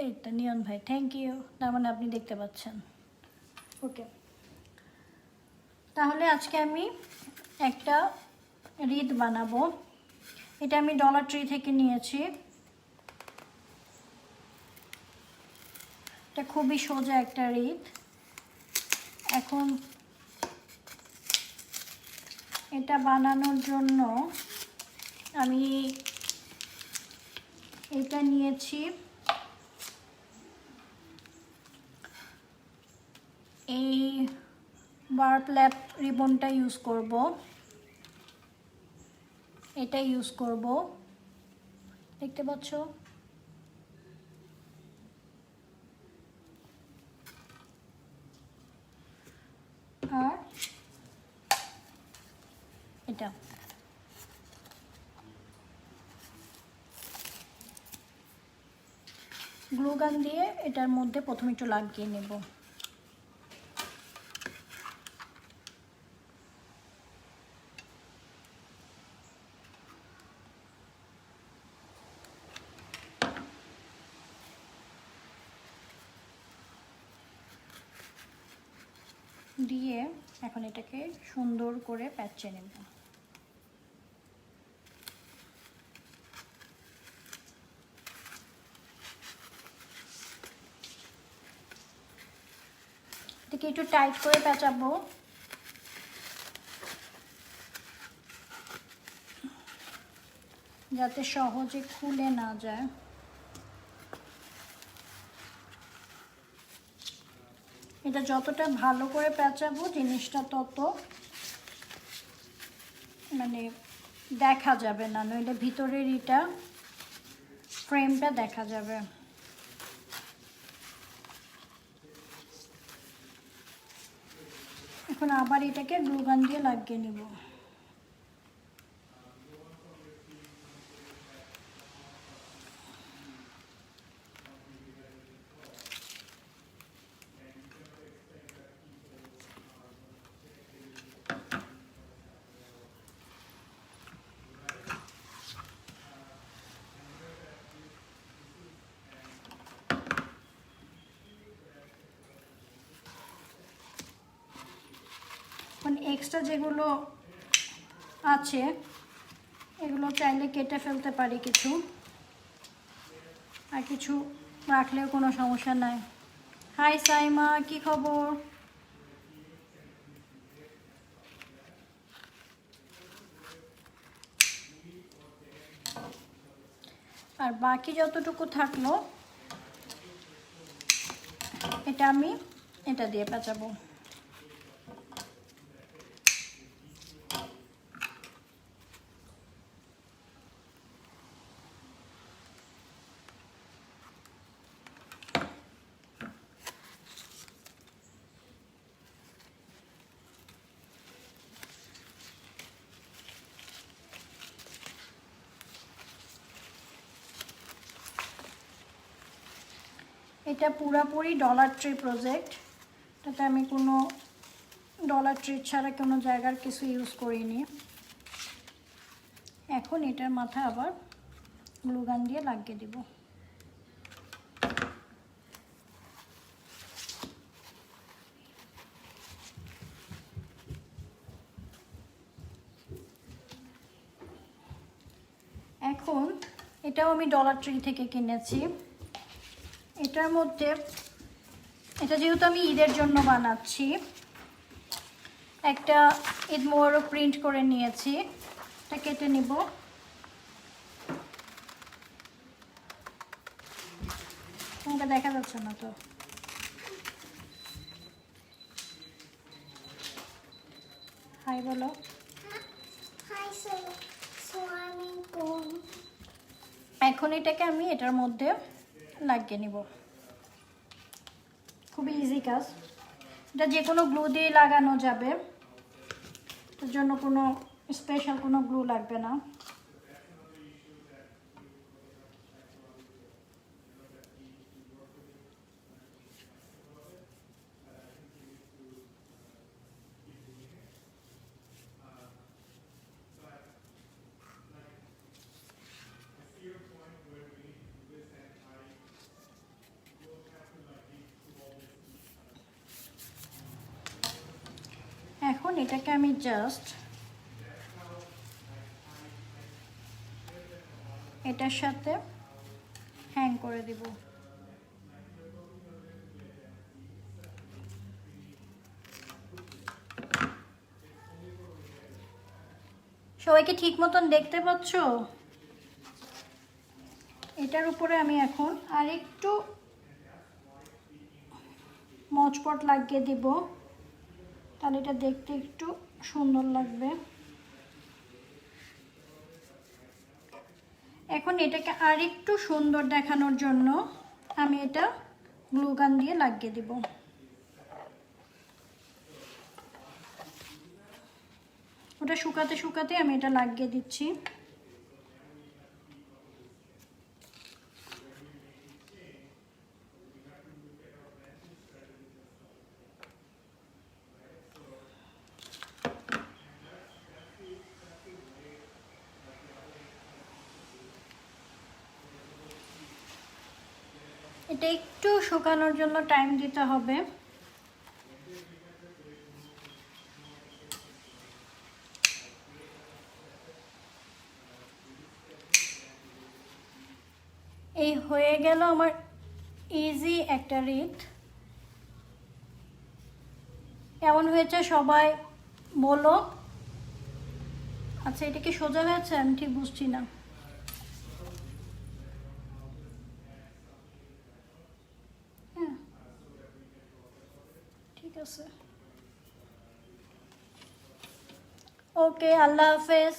এই তো নিয়ন ভাই, থ্যাংক ইউ। তার মানে আপনি দেখতে পাচ্ছেন। ওকে, তাহলে আজকে আমি একটা রিদ বানাবো। এটা আমি ডলার ট্রি থেকে নিয়েছি। এটা খুবই সোজা একটা রিদ। এখন এটা বানানোর জন্য আমি এটা নিয়েছি, এই বারপ্ল্যাপ রিবনটা ইউজ করব, এটা ইউজ করব, দেখতে পাচ্ছ। আর এটা গ্লু গান দিয়ে এটার মধ্যে প্রথমে একটু লাগিয়ে নেব। দিয়ে এখন এটাকে সুন্দর করে প্যাঁচে নেব। এটাকে একটু টাইট করে প্যাঁচাবো, যাতে সহজে খুলে না যায়। এটা যতটা ভালো করে প্যাঁচাবো জিনিসটা তত মানে দেখা যাবে না, নইলে ভিতরের এটা ফ্রেমটা দেখা যাবে। এখন আবার এটাকে গ্লু গান দিয়ে লাগিয়ে নিব। মানে এক্সট্রা যেগুলো আছে এগুলো চাইলে কেটে ফেলতে পারি কিছু, আর কিছু রাখলেও কোনো সমস্যা নাই। হাই সাইমা, কি খবর? আর বাকি যতটুকু থাকলো এটা আমি এটা দিয়ে পেঁচাবো। এটা পুরাপুরি ডলার ট্রি প্রজেক্ট, এটাতে আমি কোনো ডলার ট্রি ছাড়া কোনো জায়গার কিছু ইউজ করিনি। এখন এটার মাথা আবার গ্লু গান দিয়ে লাগিয়ে দিব। এখন এটাও আমি ডলার ট্রি থেকে কিনেছি। এটার মধ্যে এটা যেহেতু আমি ঈদের জন্য বানাচ্ছি, একটা ঈদ মোবারক প্রিন্ট করে নিয়েছি। এটা কেটে নিব। তোমাকে দেখা যাচ্ছে না তো। হাই বলো। এখন এটাকে আমি এটার মধ্যে লাগিয়ে নিব। খুবই ইজি কাজ, এটা যে কোনো গ্লু দিয়ে লাগানো যাবে, এর জন্য কোনো স্পেশাল কোনো গ্লু লাগবে না। এখন এটাকে আমি জাস্ট এটার সাথে হ্যাং করে দিব। সবাই কি ঠিক মতন দেখতে পাচ্ছ? এটার উপরে আমি এখন আরেকটু মচপট লাগিয়ে দিব, তাহলে এটা দেখতে একটু সুন্দর লাগবে। এখন এটাকে আরেকটু সুন্দর দেখানোর জন্য আমি এটা গ্লু গান দিয়ে লাগিয়ে দিব। ওটা শুকাতে শুকাতে আমি এটা লাগিয়ে দিচ্ছি। এটা একটু শুকানোর জন্য টাইম দিতে হবে। এই হয়ে গেল আমার ইজি একটা রিট। কেমন হয়েছে সবাই বলো। আচ্ছা, এটা কি সোজা হয়েছে? আমি ঠিক বুঝছি না। হ্যাঁ, ঠিক আছে। ওকে, আল্লাহ হাফেজ।